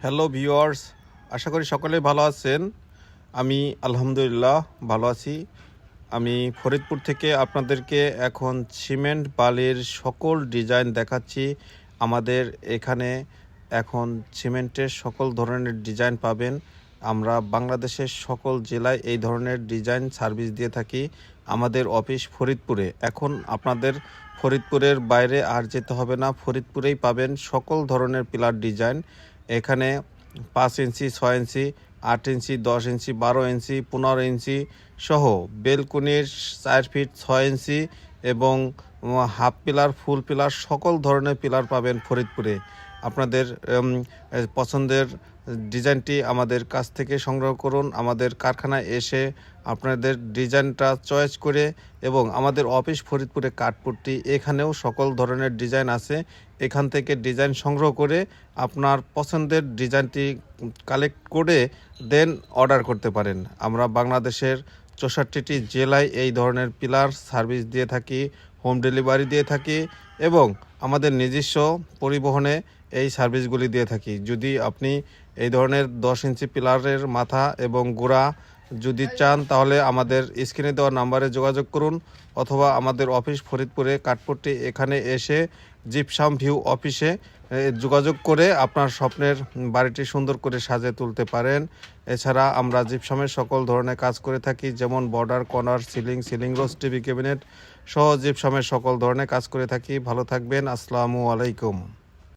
Hello viewers, আশা করি সকলেই ভালো আছেন। আমি আলহামদুলিল্লাহ ভালো আছি। আমি ফরিদপুর থেকে আপনাদেরকে এখন সিমেন্ট বালির সকল ডিজাইন দেখাচ্ছি। আমাদের এখানে এখন সিমেন্টের সকল ধরনের ডিজাইন পাবেন। আমরা বাংলাদেশের সকল জেলায় এই ধরনের ডিজাইন সার্ভিস দিয়ে থাকি। আমাদের অফিস ফরিদপুরে। এখন আপনাদের ফরিদপুরের বাইরে আর যেতে হবে না, ফরিদপুরেই পাবেন সকল ধরনের পিলার ডিজাইন। এখানে 5 ইঞ্চি, 6 ইঞ্চি, 8 ইঞ্চি, 10 ইঞ্চি, 12 ইঞ্চি, 15 ইঞ্চি সহ বেলকুনির 4 ফিট 6 ইঞ্চি এবং হাফ পিলার, ফুল পিলার সকল ধরনের পিলার পাবেন ফরিদপুরে। আপনাদের পছন্দের ডিজাইনটি আমাদের কাছ থেকে সংগ্রহ করুন। আমাদের কারখানায় এসে আপনাদের ডিজাইনটা চয়েস করে, এবং আমাদের অফিস ফরিদপুরে কাঠপট্টি, এখানেও সকল ধরনের ডিজাইন আছে। এখান থেকে ডিজাইন সংগ্রহ করে আপনার পছন্দের ডিজাইনটি কালেক্ট করে দেন অর্ডার করতে পারেন। আমরা বাংলাদেশের 64টি জেলায় এই ধরনের পিলার সার্ভিস দিয়ে থাকি, হোম ডেলিভারি দিয়ে থাকি এবং আমাদের নিজস্ব পরিবহনে এই সার্ভিসগুলি দিয়ে থাকি। যদি আপনি এই ধরনের 10 ইঞ্চি পিলারের মাথা এবং গোড়া যদি চান, তাহলে আমাদের স্ক্রিনে দেওয়া নাম্বারে যোগাযোগ করুন, অথবা আমাদের অফিস ফরিদপুরে কাঠপট্টি, এখানে এসে জিপসাম ভিউ অফিসে যোগাযোগ করে আপনার স্বপ্নের বাড়িটি সুন্দর করে সাজিয়ে তুলতে পারেন। এছাড়া আমরা জিপসামের সকল ধরনের কাজ করে থাকি, যেমন বর্ডার, কর্নার, সিলিং রোজ, টিভি ক্যাবিনেট সহ জিপসামের সকল ধরনের কাজ করে থাকি। ভালো থাকবেন। আসসালামু আলাইকুম।